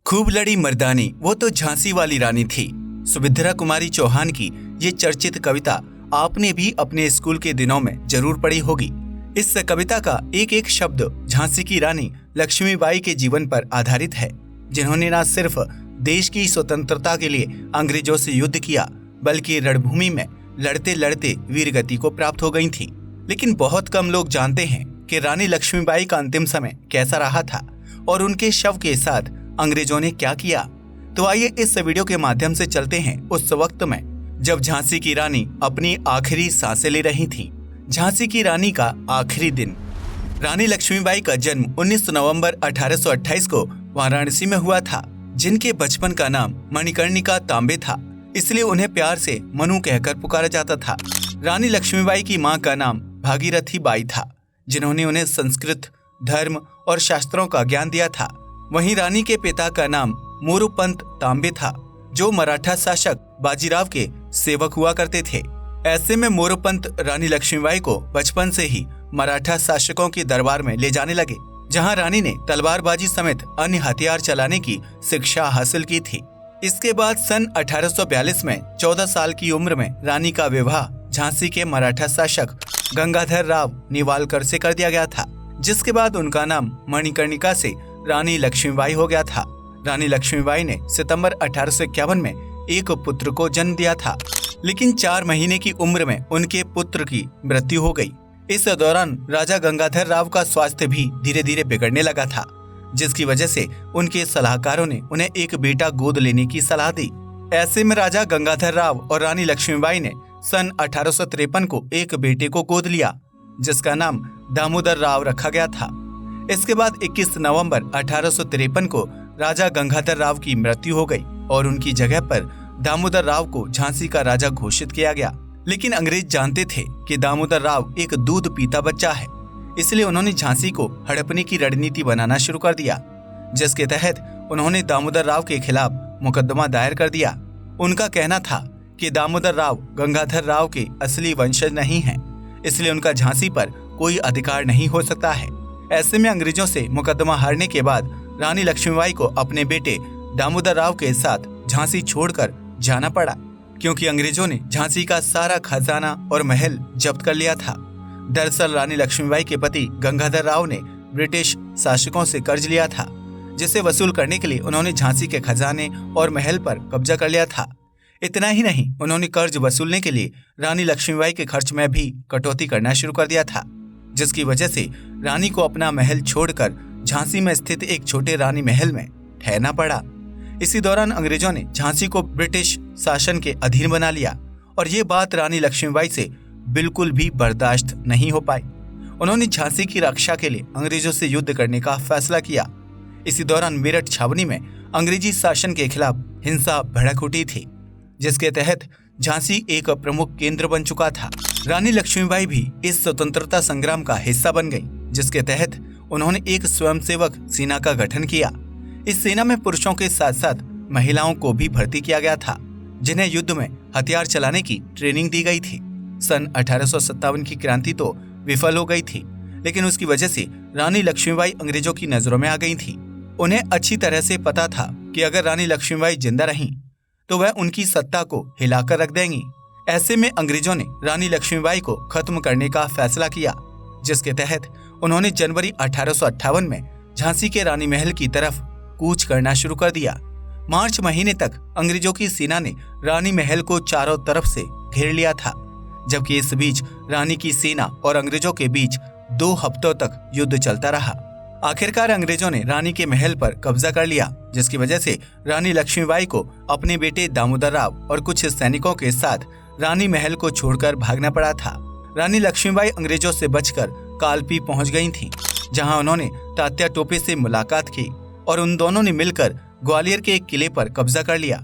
खूब लड़ी मर्दानी वो तो झांसी वाली रानी थी। सुभद्रा कुमारी चौहान की ये चर्चित कविता आपने भी अपने स्कूल के दिनों में जरूर पढ़ी होगी। इस कविता का एक एक शब्द झांसी की रानी लक्ष्मीबाई के जीवन पर आधारित है, जिन्होंने न सिर्फ देश की स्वतंत्रता के लिए अंग्रेजों से युद्ध किया, बल्कि रणभूमि में लड़ते लड़ते वीरगति को प्राप्त हो गई थी। लेकिन बहुत कम लोग जानते हैं कि रानी लक्ष्मीबाई का अंतिम समय कैसा रहा था और उनके शव के साथ अंग्रेजों ने क्या किया। तो आइए इस वीडियो के माध्यम से चलते हैं उस वक्त में जब झांसी की रानी अपनी आखिरी सांसें ले रही थी। झांसी की रानी का आखिरी दिन। रानी लक्ष्मीबाई का जन्म 19 नवंबर 1828 को वाराणसी में हुआ था। जिनके बचपन का नाम मणिकर्णिका तांबे था, इसलिए उन्हें प्यार से मनु कहकर पुकारा जाता था। रानी लक्ष्मीबाई की मां का नाम भागीरथी बाई था, जिन्होंने उन्हें संस्कृत, धर्म और शास्त्रों का ज्ञान दिया था। वहीं रानी के पिता का नाम मोरूपंत तांबे था, जो मराठा शासक बाजीराव के सेवक हुआ करते थे। ऐसे में मोरूपंत रानी लक्ष्मीबाई को बचपन से ही मराठा शासकों के दरबार में ले जाने लगे, जहां रानी ने तलवारबाजी समेत अन्य हथियार चलाने की शिक्षा हासिल की थी। इसके बाद सन 1842 में 14 साल की उम्र में रानी का विवाह झांसी के मराठा शासक गंगाधर राव नेवालकर से कर दिया गया था, जिसके बाद उनका नाम मणिकर्णिका से रानी लक्ष्मीबाई हो गया था। रानी लक्ष्मीबाई ने सितंबर 1851 में एक पुत्र को जन्म दिया था, लेकिन 4 महीने की उम्र में उनके पुत्र की मृत्यु हो गई। इस दौरान राजा गंगाधर राव का स्वास्थ्य भी धीरे धीरे बिगड़ने लगा था, जिसकी वजह से उनके सलाहकारों ने उन्हें एक बेटा गोद लेने की सलाह दी। ऐसे में राजा गंगाधर राव और रानी लक्ष्मीबाई ने सन 1853 को एक बेटे को गोद लिया, जिसका नाम दामोदर राव रखा गया था। इसके बाद 21 नवंबर 1853 को राजा गंगाधर राव की मृत्यु हो गई और उनकी जगह पर दामोदर राव को झांसी का राजा घोषित किया गया। लेकिन अंग्रेज जानते थे कि दामोदर राव एक दूध पीता बच्चा है, इसलिए उन्होंने झांसी को हड़पने की रणनीति बनाना शुरू कर दिया, जिसके तहत उन्होंने दामोदर राव के खिलाफ मुकदमा दायर कर दिया। उनका कहना था कि दामोदर राव गंगाधर राव के असली वंशज नहीं हैं, इसलिए उनका झांसी पर कोई अधिकार नहीं हो सकता है। ऐसे में अंग्रेजों से मुकदमा हारने के बाद रानी लक्ष्मीबाई को अपने बेटे दामोदर राव के साथ झांसी छोड़कर जाना पड़ा, क्योंकि अंग्रेजों ने झांसी का सारा खजाना और महल जब्त कर लिया था। दरअसल रानी लक्ष्मीबाई के पति गंगाधर राव ने ब्रिटिश शासकों से कर्ज लिया था, जिसे वसूल करने के लिए उन्होंने झांसी के खजाने और महल पर कब्जा कर लिया था। इतना ही नहीं, उन्होंने कर्ज वसूलने के लिए रानी लक्ष्मीबाई के खर्च में भी कटौती करना शुरू कर दिया था, जिसकी वजह से रानी को अपना महल छोड़कर झांसी में स्थित एक छोटे रानी महल में ठहरना पड़ा। इसी दौरान अंग्रेजों ने झांसी को ब्रिटिश शासन के अधीन बना लिया और ये बात रानी लक्ष्मीबाई से बिल्कुल भी बर्दाश्त नहीं हो पाई। उन्होंने झांसी की रक्षा के लिए अंग्रेजों से युद्ध करने का फैसला किया। इसी दौरान मेरठ छावनी में अंग्रेजी शासन के खिलाफ हिंसा भड़क उठी थी, जिसके तहत झांसी एक प्रमुख केंद्र बन चुका था। रानी लक्ष्मीबाई भी इस स्वतंत्रता संग्राम का हिस्सा बन गई, जिसके तहत उन्होंने एक स्वयंसेवक सेना का गठन किया। इस सेना में पुरुषों के साथ साथ महिलाओं को भी भर्ती किया गया था, जिन्हें युद्ध में हथियार चलाने की ट्रेनिंग दी गई थी। सन 1857 की क्रांति तो विफल हो गई थी, लेकिन उसकी वजह से रानी लक्ष्मीबाई अंग्रेजों की नजरों में आ गई थी। उन्हें अच्छी तरह से पता था कि अगर रानी लक्ष्मीबाई जिंदा रहीं तो वह उनकी सत्ता को हिलाकर रख देंगी। ऐसे में अंग्रेजों ने रानी लक्ष्मीबाई को खत्म करने का फैसला किया, जिसके तहत उन्होंने जनवरी 1858 में झांसी के रानी महल की तरफ कूच करना शुरू कर दिया। मार्च महीने तक अंग्रेजों की सेना ने रानी महल को चारों तरफ से घेर लिया था, जबकि इस बीच रानी की सेना और अंग्रेजों के बीच 2 हफ्तों तक युद्ध चलता रहा। आखिरकार अंग्रेजों ने रानी के महल पर कब्जा कर लिया, जिसकी वजह से रानी लक्ष्मीबाई को अपने बेटे दामोदर राव और कुछ सैनिकों के साथ रानी महल को छोड़कर भागना पड़ा था। रानी लक्ष्मीबाई अंग्रेजों से बचकर कालपी पहुंच गई थीं, जहां उन्होंने तात्या टोपे से मुलाकात की और उन दोनों ने मिलकर ग्वालियर के एक किले पर कब्जा कर लिया,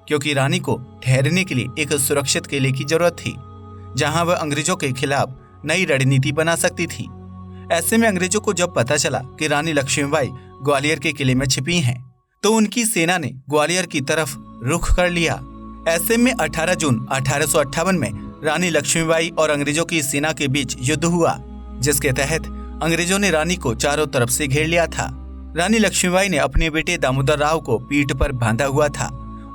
क्योंकि रानी को ठहरने के लिए एक सुरक्षित किले की जरूरत थी, जहां वह अंग्रेजों के खिलाफ नई रणनीति बना सकती थी। ऐसे में अंग्रेजों को जब पता चला कि रानी लक्ष्मीबाई ग्वालियर के किले में छिपी हैं, तो उनकी सेना ने ग्वालियर की तरफ रुख कर लिया। ऐसे में 18 जून 1858 में रानी लक्ष्मीबाई और अंग्रेजों की सेना के बीच युद्ध हुआ, जिसके तहत अंग्रेजों ने रानी को चारों तरफ से घेर लिया था। रानी लक्ष्मीबाई ने अपने बेटे दामोदर राव को पीठ पर बांधा हुआ था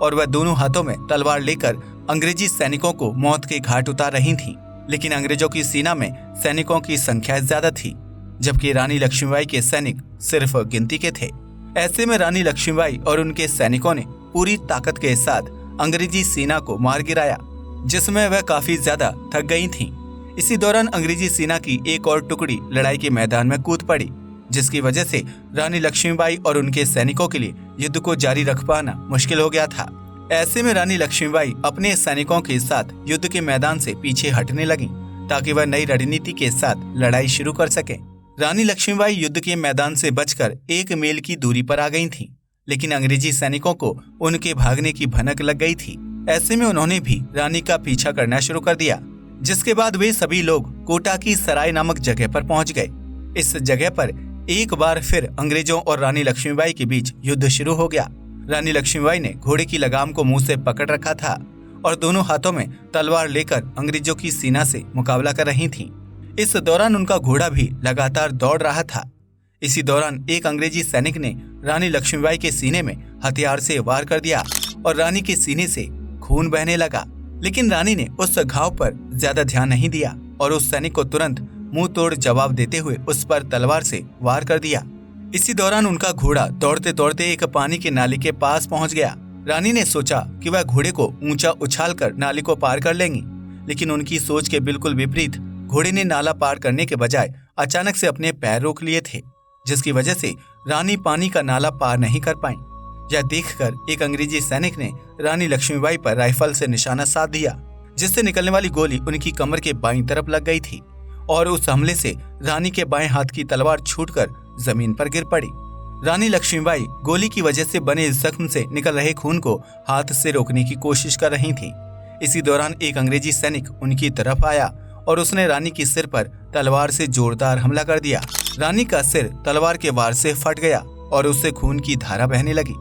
और वह दोनों हाथों में तलवार लेकर अंग्रेजी सैनिकों को मौत के घाट उतार रही थीं। लेकिन अंग्रेजों की सेना में सैनिकों की संख्या ज्यादा थी, जबकि रानी लक्ष्मीबाई के सैनिक सिर्फ गिनती के थे। ऐसे में रानी लक्ष्मीबाई और उनके सैनिकों ने पूरी ताकत के साथ अंग्रेजी सेना को मार गिराया, जिसमें वह काफी ज्यादा थक गई थीं। इसी दौरान अंग्रेजी सेना की एक और टुकड़ी लड़ाई के मैदान में कूद पड़ी, जिसकी वजह से रानी लक्ष्मीबाई और उनके सैनिकों के लिए युद्ध को जारी रख पाना मुश्किल हो गया था। ऐसे में रानी लक्ष्मीबाई अपने सैनिकों के साथ युद्ध के मैदान से पीछे हटने लगी ताकि वह नई रणनीति के साथ लड़ाई शुरू कर सके। रानी लक्ष्मीबाई युद्ध के मैदान से बचकर 1 मील की दूरी पर आ गई थीं, लेकिन अंग्रेजी सैनिकों को उनके भागने की भनक लग गई थी। ऐसे में उन्होंने भी रानी का पीछा करना शुरू कर दिया, जिसके बाद वे सभी लोग कोटा की सराय नामक जगह पर पहुंच गए। इस जगह पर एक बार फिर अंग्रेजों और रानी लक्ष्मीबाई के बीच युद्ध शुरू हो गया। रानी लक्ष्मीबाई ने घोड़े की लगाम को मुंह से पकड़ रखा था और दोनों हाथों में तलवार लेकर अंग्रेजों की सेना से मुकाबला कर रही थीं। इस दौरान उनका घोड़ा भी लगातार दौड़ रहा था। इसी दौरान एक अंग्रेजी सैनिक ने रानी लक्ष्मीबाई के सीने में हथियार से वार कर दिया और रानी के सीने से खून बहने लगा। लेकिन रानी ने उस घाव पर ज्यादा ध्यान नहीं दिया और उस सैनिक को तुरंत मुंह तोड़ जवाब देते हुए उस पर तलवार से वार कर दिया। इसी दौरान उनका घोड़ा दौड़ते दौड़ते एक पानी के नाले के पास पहुंच गया। रानी ने सोचा कि वह घोड़े को ऊंचा उछालकर नाले को पार कर लेंगी, लेकिन उनकी सोच के बिल्कुल विपरीत घोड़े ने नाला पार करने के बजाय अचानक से अपने पैर रोक लिए थे, जिसकी वजह से रानी पानी का नाला पार नहीं कर पाई। यह देखकर एक अंग्रेजी सैनिक ने रानी लक्ष्मीबाई पर राइफल से निशाना साध दिया, जिससे निकलने वाली गोली उनकी कमर के बाईं तरफ लग गई थी और उस हमले से रानी के बाएं हाथ की तलवार छूटकर जमीन पर गिर पड़ी। रानी लक्ष्मीबाई गोली की वजह से बने जख्म से निकल रहे खून को हाथ से रोकने की कोशिश कर रही थीं। इसी दौरान एक अंग्रेजी सैनिक उनकी तरफ आया और उसने रानी के सिर पर तलवार से जोरदार हमला कर दिया। रानी का सिर तलवार के वार से फट गया और उससे खून की धारा बहने लगी।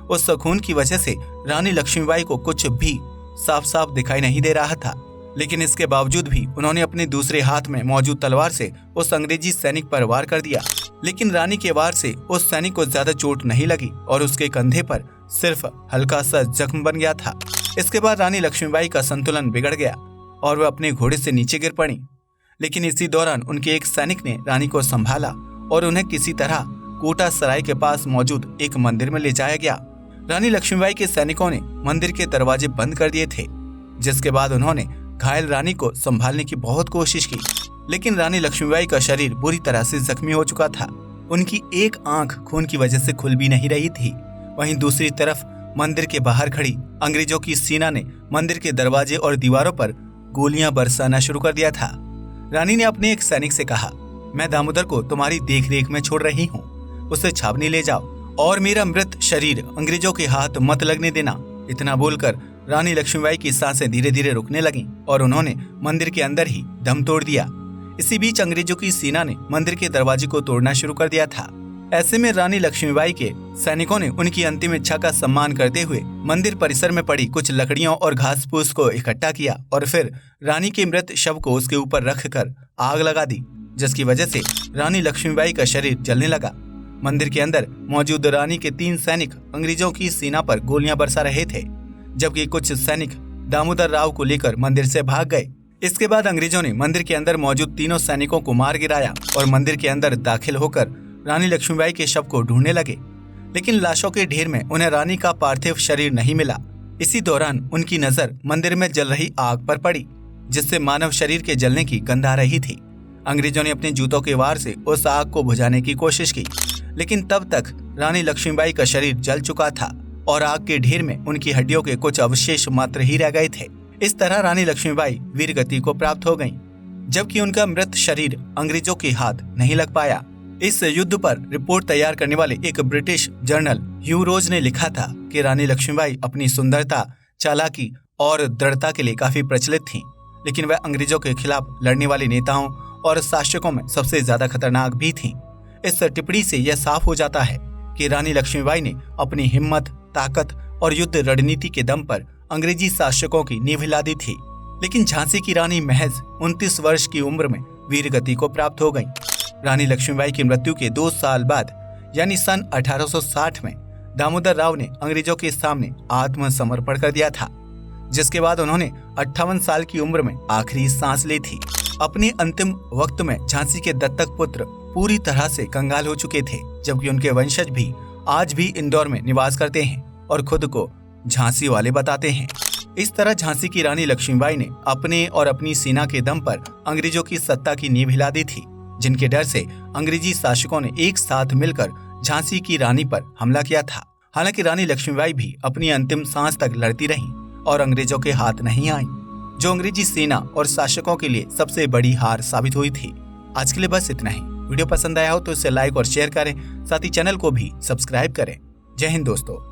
उस खून की वजह से रानी लक्ष्मीबाई को कुछ भी साफ साफ दिखाई नहीं दे रहा था, लेकिन इसके बावजूद भी उन्होंने अपने दूसरे हाथ में मौजूद तलवार से उस अंग्रेजी सैनिक पर वार कर दिया। लेकिन रानी के वार से उस सैनिक को ज्यादा चोट नहीं लगी और उसके कंधे पर सिर्फ हल्का सा जख्म बन गया था। इसके बाद रानी लक्ष्मीबाई का संतुलन बिगड़ गया और वह अपने घोड़े से नीचे गिर पड़ी। लेकिन इसी दौरान उनके एक सैनिक ने रानी को संभाला और उन्हें किसी तरह कोटा सराय के पास मौजूद एक मंदिर में ले जाया गया। रानी लक्ष्मीबाई के सैनिकों ने मंदिर के दरवाजे बंद कर दिए थे, जिसके बाद उन्होंने घायल रानी को संभालने की बहुत कोशिश की, लेकिन रानी लक्ष्मीबाई का शरीर बुरी तरह से जख्मी हो चुका था। उनकी एक आंख खून की वजह से खुल भी नहीं रही थी। वहीं दूसरी तरफ मंदिर के बाहर खड़ी अंग्रेजों की सेना ने मंदिर के दरवाजे और दीवारों पर गोलियां बरसाना शुरू कर दिया था। रानी ने अपने एक सैनिक से कहा, मैं दामोदर को तुम्हारी देखरेख में छोड़ रही हूँ, उसे छावनी ले जाओ और मेरा मृत शरीर अंग्रेजों के हाथ मत लगने देना। इतना बोलकर रानी लक्ष्मीबाई की सांसें धीरे धीरे रुकने लगीं और उन्होंने मंदिर के अंदर ही दम तोड़ दिया। इसी बीच अंग्रेजों की सेना ने मंदिर के दरवाजे को तोड़ना शुरू कर दिया था। ऐसे में रानी लक्ष्मीबाई के सैनिकों ने उनकी अंतिम इच्छा का सम्मान करते हुए मंदिर परिसर में पड़ी कुछ लकड़ियों और घास फूस को इकट्ठा किया और फिर रानी के मृत शव को उसके ऊपर रखकर आग लगा दी, जिसकी वजह से रानी लक्ष्मीबाई का शरीर जलने लगा। मंदिर के अंदर मौजूद रानी के 3 सैनिक अंग्रेजों की सेना पर गोलियां बरसा रहे थे, जबकि कुछ सैनिक दामोदर राव को लेकर मंदिर से भाग गए। इसके बाद अंग्रेजों ने मंदिर के अंदर मौजूद तीनों सैनिकों को मार गिराया और मंदिर के अंदर दाखिल होकर रानी लक्ष्मीबाई के शव को ढूंढने लगे, लेकिन लाशों के ढेर में उन्हें रानी का पार्थिव शरीर नहीं मिला। इसी दौरान उनकी नजर मंदिर में जल रही आग पर पड़ी, जिससे मानव शरीर के जलने की गंध आ रही थी। अंग्रेजों ने अपने जूतों के वार से उस आग को बुझाने की कोशिश की, लेकिन तब तक रानी लक्ष्मीबाई का शरीर जल चुका था और आग के ढेर में उनकी हड्डियों के कुछ अवशेष मात्र ही रह गए थे। इस तरह रानी लक्ष्मीबाई वीर गति को प्राप्त हो गईं, जबकि उनका मृत शरीर अंग्रेजों के हाथ नहीं लग पाया। इस युद्ध पर रिपोर्ट तैयार करने वाले एक ब्रिटिश जर्नल ह्यू रोज ने लिखा था कि रानी लक्ष्मीबाई अपनी सुंदरता, चालाकी और दृढ़ता के लिए काफी प्रचलित थीं, लेकिन वह अंग्रेजों के खिलाफ लड़ने वाले नेताओं और शासकों में सबसे ज्यादा खतरनाक भी थीं। इस टिप्पणी से यह साफ हो जाता है कि रानी लक्ष्मीबाई ने अपनी हिम्मत, ताकत और युद्ध रणनीति के दम पर अंग्रेजी शासकों की नींव हिला दी थी। लेकिन झांसी की रानी महज 29 वर्ष की उम्र में वीर गति को प्राप्त हो गईं। रानी लक्ष्मीबाई की मृत्यु के 2 साल बाद यानी सन 1860 में दामोदर राव ने अंग्रेजों के सामने आत्मसमर्पण कर दिया था, जिसके बाद उन्होंने 58 साल की उम्र में आखिरी सांस ली थी। अपने अंतिम वक्त में झांसी के दत्तक पुत्र पूरी तरह से कंगाल हो चुके थे, जबकि उनके वंशज भी आज भी इंदौर में निवास करते हैं और खुद को झांसी वाले बताते हैं। इस तरह झांसी की रानी लक्ष्मीबाई ने अपने और अपनी सेना के दम पर अंग्रेजों की सत्ता की नींव हिला दी थी, जिनके डर से अंग्रेजी शासकों ने एक साथ मिलकर झांसी की रानी पर हमला किया था। हालांकि रानी लक्ष्मीबाई भी अपनी अंतिम सांस तक लड़ती रहीं और अंग्रेजों के हाथ नहीं आईं, जो अंग्रेजी सेना और शासकों के लिए सबसे बड़ी हार साबित हुई थी। आज के लिए बस इतना ही। वीडियो पसंद आया हो तो इसे लाइक और शेयर करें, साथ ही चैनल को भी सब्सक्राइब करें। जय हिंद दोस्तों।